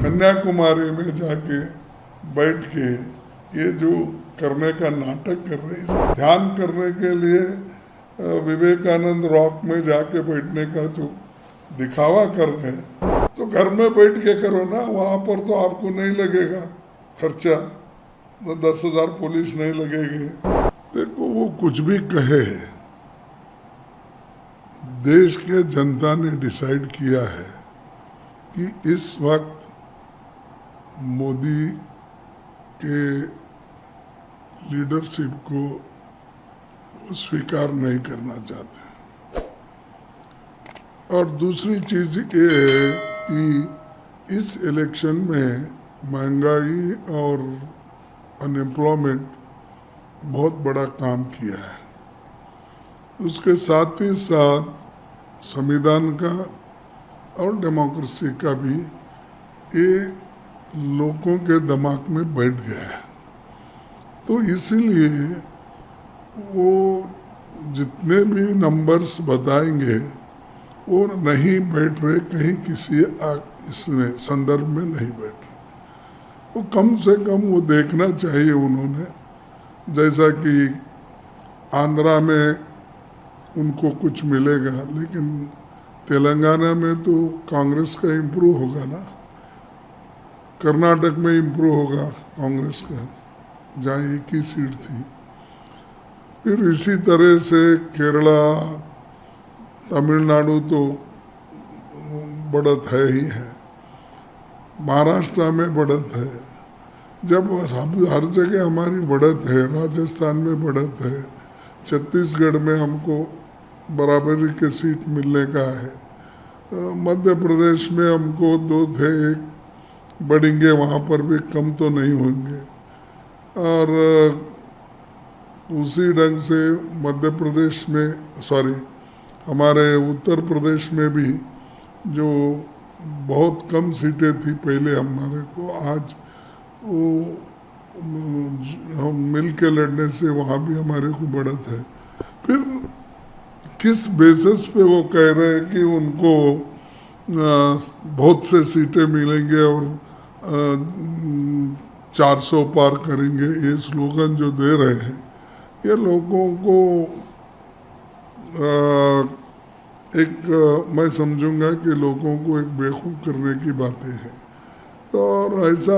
कन्याकुमारी में जाके बैठ के ये जो करने का नाटक कर रहे हैं, ध्यान करने के लिए विवेकानंद रॉक में जाके बैठने का जो दिखावा कर रहे हैं, तो घर में बैठ के करो ना, वहाँ पर तो आपको नहीं लगेगा खर्चा, 10,000 पुलिस नहीं लगेगी। देखो वो कुछ भी कहे, देश के जनता ने डिसाइड किया है कि इस वक्त मोदी के लीडरशिप को स्वीकार नहीं करना चाहते। और दूसरी चीज ये है कि इस इलेक्शन में महंगाई और अनएम्प्लॉयमेंट बहुत बड़ा काम किया है। उसके साथ ही साथ संविधान का और डेमोक्रेसी का भी ये लोगों के दिमाग में बैठ गया है। तो इसीलिए वो जितने भी नंबर्स बताएंगे वो नहीं बैठ रहे, कहीं किसी इसमें संदर्भ में नहीं बैठ रहे। वो कम से कम वो देखना चाहिए उन्होंने, जैसा कि आंध्रा में उनको कुछ मिलेगा, लेकिन तेलंगाना में तो कांग्रेस का इम्प्रूव होगा ना, कर्नाटक में इम्प्रूव होगा कांग्रेस का, जहाँ एक ही सीट थी। फिर इसी तरह से केरला, तमिलनाडु तो बढ़त है ही है, महाराष्ट्र में बढ़त है। जब हर जगह हमारी बढ़त है, राजस्थान में बढ़त है, छत्तीसगढ़ में हमको बराबरी के सीट मिलने का है, मध्य प्रदेश में हमको 2 थे, 1 बढ़ेंगे, वहाँ पर भी कम तो नहीं होंगे। और उसी ढंग से मध्य प्रदेश में हमारे उत्तर प्रदेश में भी जो बहुत कम सीटें थी पहले हमारे को, आज वो हम मिल के लड़ने से वहाँ भी हमारे को बढ़त है। फिर किस बेसिस पे वो कह रहे हैं कि उनको बहुत से सीटें मिलेंगे और 400 पार करेंगे, ये स्लोगन जो दे रहे हैं, ये लोगों को मैं समझूंगा कि लोगों को एक बेवकूफ़ करने की बातें हैं। तो और ऐसा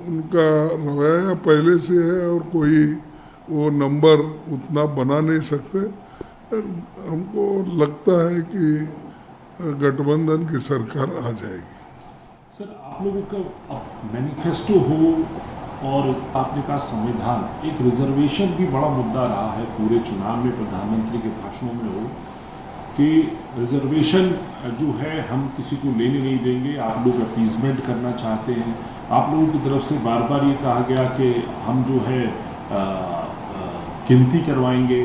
उनका रवैया पहले से है और कोई वो नंबर उतना बना नहीं सकते। हमको लगता है कि गठबंधन की सरकार आ जाएगी। सर, आप लोगों का मैनिफेस्टो हो और आपने कहा संविधान, एक रिजर्वेशन भी बड़ा मुद्दा रहा है पूरे चुनाव में, प्रधानमंत्री के भाषणों में हो कि रिजर्वेशन जो है हम किसी को लेने नहीं देंगे, आप लोग अपीजमेंट करना चाहते हैं। आप लोगों की तरफ से बार बार ये कहा गया कि हम जो है गिनती करवाएंगे।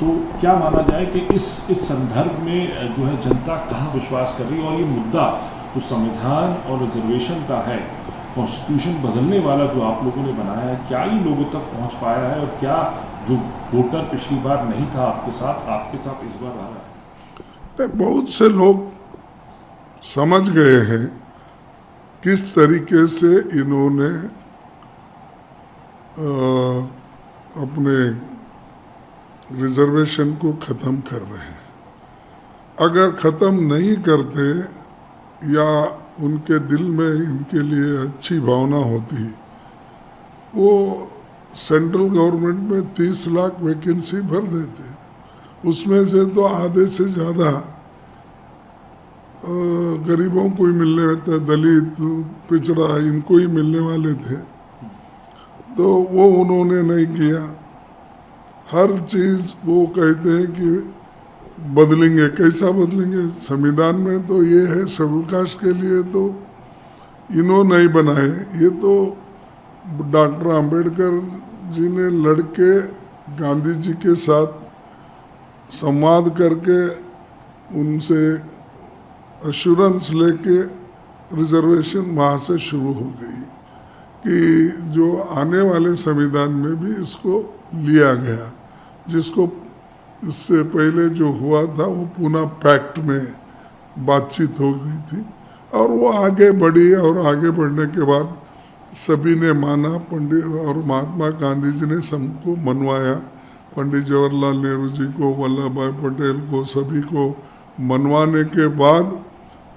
तो क्या माना जाए कि इस संदर्भ में जो है जनता कहाँ विश्वास कर रही है, और ये मुद्दा जो संविधान और रिजर्वेशन का है, कॉन्स्टिट्यूशन बदलने वाला जो आप लोगों ने बनाया है, क्या ये लोगों तक पहुंच पाया है, और क्या जो वोटर पिछली बार नहीं था आपके साथ इस बार आ रहा है? बहुत से लोग समझ गए हैं किस तरीके से इन्होंने अपने रिजर्वेशन को ख़त्म कर रहे हैं। अगर ख़त्म नहीं करते या उनके दिल में इनके लिए अच्छी भावना होती, वो सेंट्रल गवर्नमेंट में 30 लाख वैकेंसी भर देते। उसमें से तो आधे से ज़्यादा गरीबों को ही मिलने थे, दलित, पिछड़ा, इनको ही मिलने वाले थे। तो वो उन्होंने नहीं किया। हर चीज़ वो कहते हैं कि बदलेंगे, कैसा बदलेंगे? संविधान में तो ये है, शेड्यूल कास्ट के लिए तो इन्होंने नहीं बनाए, ये तो डॉक्टर अंबेडकर जी ने लड़के गांधी जी के साथ संवाद करके उनसे अश्योरेंस लेके रिजर्वेशन वहाँ से शुरू हो गई कि जो आने वाले संविधान में भी इसको लिया गया। जिसको इससे पहले जो हुआ था वो पूना पैक्ट में बातचीत हो गई थी, और वो आगे बढ़ी और आगे बढ़ने के बाद सभी ने माना, पंडित और महात्मा गांधी जी ने सबको मनवाया, पंडित जवाहरलाल नेहरू जी को, वल्लभ भाई पटेल को, सभी को मनवाने के बाद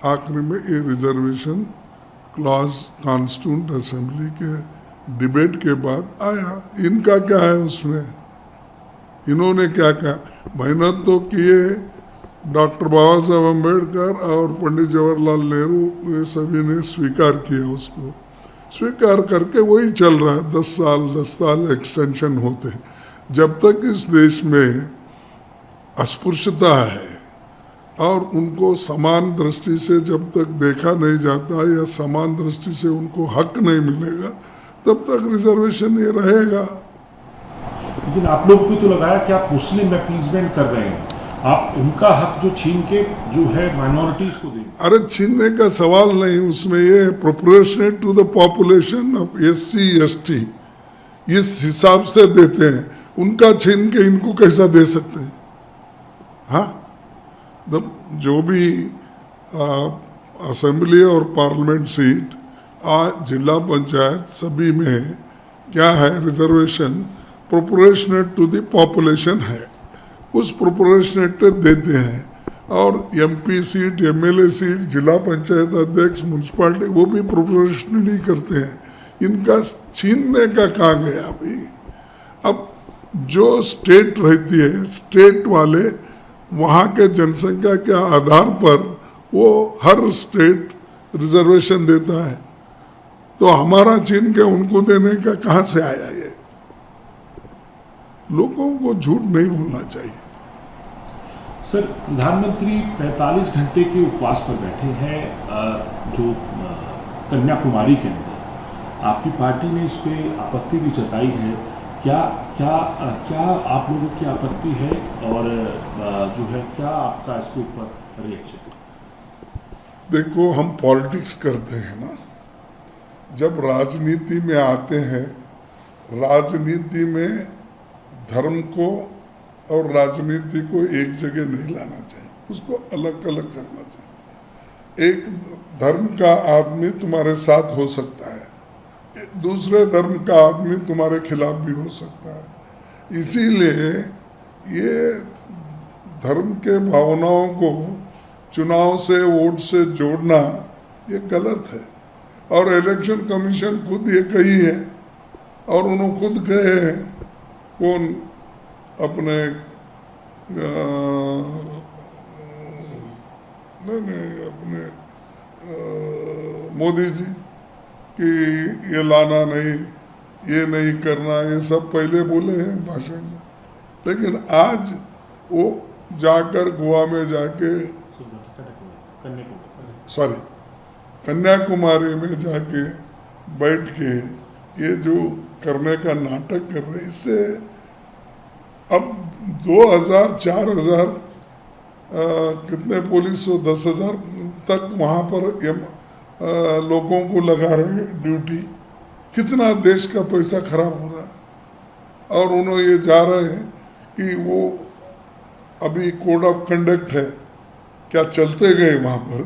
आखिर में ये रिजर्वेशन क्लॉज कॉन्स्टिट्यूंट असेंबली के डिबेट के बाद आया। इनका क्या है उसमें, इन्होंने क्या क्या मेहनत तो किए, डॉक्टर बाबा साहब अम्बेडकर और पंडित जवाहरलाल नेहरू ये सभी ने स्वीकार किया, उसको स्वीकार करके वही चल रहा है। 10 साल एक्सटेंशन होते हैं। जब तक इस देश में अस्पृश्यता है और उनको समान दृष्टि से जब तक देखा नहीं जाता या समान दृष्टि से उनको हक नहीं मिलेगा, तब तक रिजर्वेशन ये रहेगा। लेकिन आप लोग भी तो लगाया कि आप मुस्लिम अपीजमेंट कर रहे हैं, आप उनका हक जो छीन के जो है माइनॉरिटीज को देंगे। अरे छीनने का सवाल नहीं, उसमें ये proportionate to the population of SC ST इस हिसाब से देते हैं, उनका छीन के इनको कैसा दे सकते हैं? हाँ, जो भी असेंबली और पार्लियामेंट सीट आज जिला पंचायत सभी में क्या है, reservation proportionate to the population है, उस प्रोपोर्शनेट देते हैं। और MP सीट, MLA सीट, जिला पंचायत अध्यक्ष, म्यूनसिपालिटी वो भी प्रोपोर्शनली करते हैं। इनका छीनने का कहाँ गया अभी? अब जो स्टेट रहती है, स्टेट वाले वहाँ के जनसंख्या के आधार पर वो हर स्टेट रिजर्वेशन देता है, तो हमारा छीन के उनको देने का कहाँ से आया? ये लोगों को झूठ नहीं बोलना चाहिए। सर, प्रधानमंत्री 45 घंटे के उपवास पर बैठे हैं जो कन्याकुमारी के अंदर, आपकी पार्टी ने इस पे आपत्ति भी जताई है। क्या आप लोगों की आपत्ति है और जो है क्या आपका इसके ऊपर रिएक्शन? देखो, हम पॉलिटिक्स करते हैं ना, जब राजनीति में आते हैं, राजनीति में धर्म को और राजनीति को एक जगह नहीं लाना चाहिए, उसको अलग अलग करना चाहिए। एक धर्म का आदमी तुम्हारे साथ हो सकता है, दूसरे धर्म का आदमी तुम्हारे खिलाफ भी हो सकता है। इसीलिए ये धर्म के भावनाओं को चुनाव से, वोट से जोड़ना ये गलत है। और इलेक्शन कमीशन खुद ये कही है, और उन्होंने खुद कहे हैं, कौन अपने अपने मोदी जी कि ये लाना नहीं, ये नहीं करना, ये सब पहले बोले हैं भाषण में। लेकिन आज वो जाकर गोवा में जाके कन्याकुमारी में जाके बैठ के ये जो करने का नाटक कर रहे, इससे अब 2000 4000 कितने पुलिस हो 10,000 तक वहाँ पर लोगों को लगा रहे ड्यूटी। कितना देश का पैसा खराब हो रहा है। और उन्होंने ये जा रहे हैं कि वो अभी कोड ऑफ कंडक्ट है, क्या चलते गए वहाँ पर,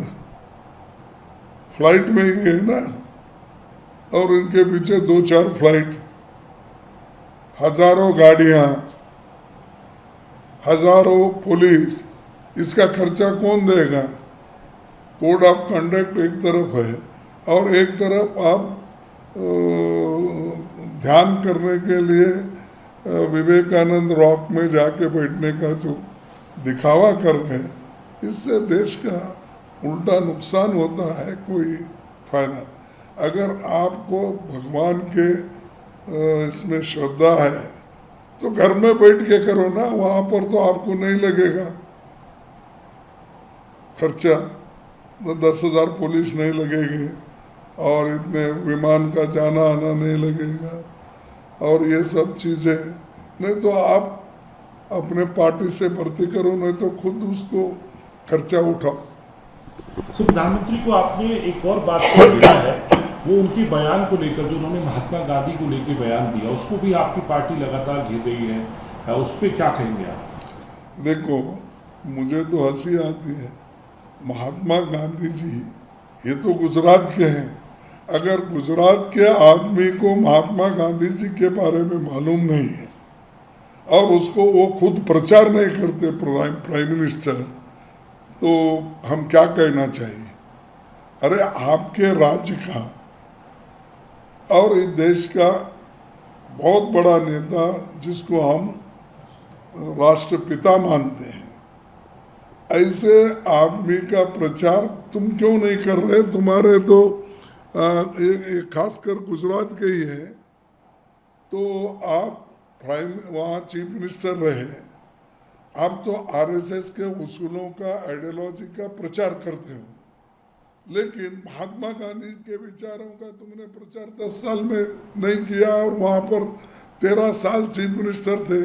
फ्लाइट में ही गए ना, और इनके पीछे 2-4 फ्लाइट, हजारों गाड़ियाँ, हजारों पुलिस, इसका खर्चा कौन देगा? कोड ऑफ कंडक्ट एक तरफ है और एक तरफ आप ध्यान करने के लिए विवेकानंद रॉक में जाके बैठने का जो दिखावा कर रहे हैं, इससे देश का उल्टा नुकसान होता है, कोई फायदा। अगर आपको भगवान के इसमें श्रद्धा है तो घर में बैठ के करो ना, वहाँ पर तो आपको नहीं लगेगा खर्चा, तो 10,000 पुलिस नहीं लगेगी और इतने विमान का जाना आना नहीं लगेगा और ये सब चीज़ें। नहीं तो आप अपने पार्टी से भर्ती करो, नहीं तो खुद उसको खर्चा उठाओ। तो प्रधानमंत्री को आपने एक और बात किया है, वो उनके बयान को लेकर जो उन्होंने महात्मा गांधी को लेकर बयान दिया, उसको भी आपकी पार्टी लगातार घेर रही है, उस पर क्या कहेंगे आप? देखो, मुझे तो हंसी आती है। महात्मा गांधी जी ये तो गुजरात के हैं। अगर गुजरात के आदमी को महात्मा गांधी जी के बारे में मालूम नहीं है और उसको वो खुद प्रचार नहीं करते प्राइम मिनिस्टर, तो हम क्या कहना चाहिए? अरे आपके राज्य का और इस देश का बहुत बड़ा नेता जिसको हम राष्ट्रपिता मानते हैं, ऐसे आदमी का प्रचार तुम क्यों नहीं कर रहे? तुम्हारे तो खासकर गुजरात के ही है, तो आप वहाँ चीफ मिनिस्टर रहे, आप तो आरएसएस के उसूलों का, आइडियोलॉजी का प्रचार करते हो, लेकिन महात्मा गांधी के विचारों का तुमने प्रचार 10 साल में नहीं किया और वहाँ पर 13 साल चीफ मिनिस्टर थे,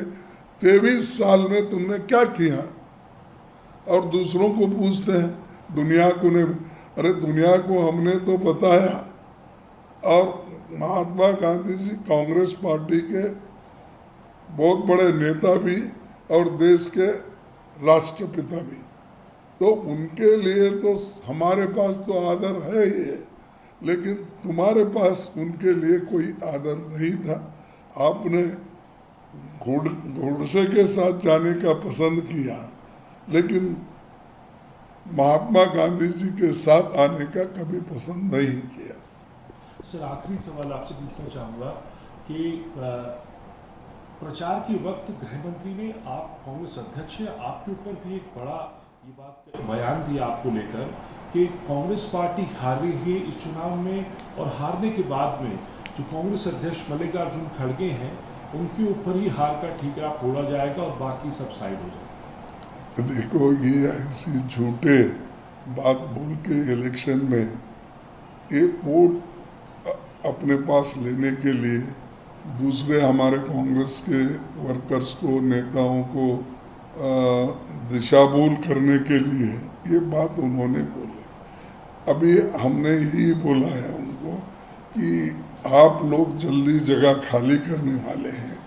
23 साल में तुमने क्या किया? और दूसरों को पूछते हैं, दुनिया को ने, अरे दुनिया को हमने तो बताया। और महात्मा गांधी जी कांग्रेस पार्टी के बहुत बड़े नेता भी और देश के राष्ट्रपिता भी, तो उनके लिए तो हमारे पास तो आदर है ही है, लेकिन तुम्हारे पास उनके लिए कोई आदर नहीं था। आपने गोडसे के साथ जाने का पसंद किया, लेकिन महात्मा गांधी जी के साथ आने का कभी पसंद नहीं किया। सर, आखिरी सवाल आपसे पूछना चाहूँगा कि प्रचार के वक्त गृह मंत्री ने, आप कांग्रेस अध्यक्ष हैं, आपके ऊपर भी एक बड़ा ये बात बयान दिया आपको लेकर कि कांग्रेस पार्टी हार रही है इस चुनाव में, और हारने के बाद में जो कांग्रेस अध्यक्ष मल्लिकार्जुन खड़गे हैं उनके ऊपर ही हार का ठीकरा फोड़ा जाएगा और बाकी सब साइड हो जाएगा। देखो, ये ऐसी झूठे बात बोल के इलेक्शन में एक वोट अपने पास लेने के लिए दूसरे हमारे कांग्रेस के वर्कर्स को, नेताओं को दिशाभूल करने के लिए ये बात उन्होंने बोली। अभी हमने यही बोला है उनको कि आप लोग जल्दी जगह खाली करने वाले हैं,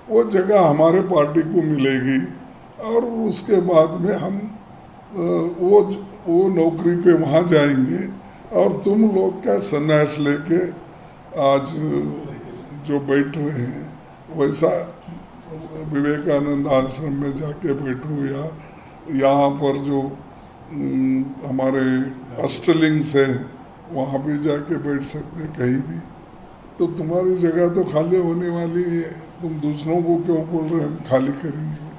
वो जगह हमारे पार्टी को मिलेगी और उसके बाद में हम वो नौकरी पे वहाँ जाएंगे और तुम लोग क्या संन्यास लेके आज जो बैठ रहे हैं वैसा विवेकानंद आश्रम में जाके बैठो, या यहाँ पर जो हमारे अष्टलिंग्स हैं वहाँ भी जाके बैठ सकते कहीं भी। तो तुम्हारी जगह तो खाली होने वाली है, तुम दूसरों को क्यों बोल रहे हैं हम खाली करेंगे?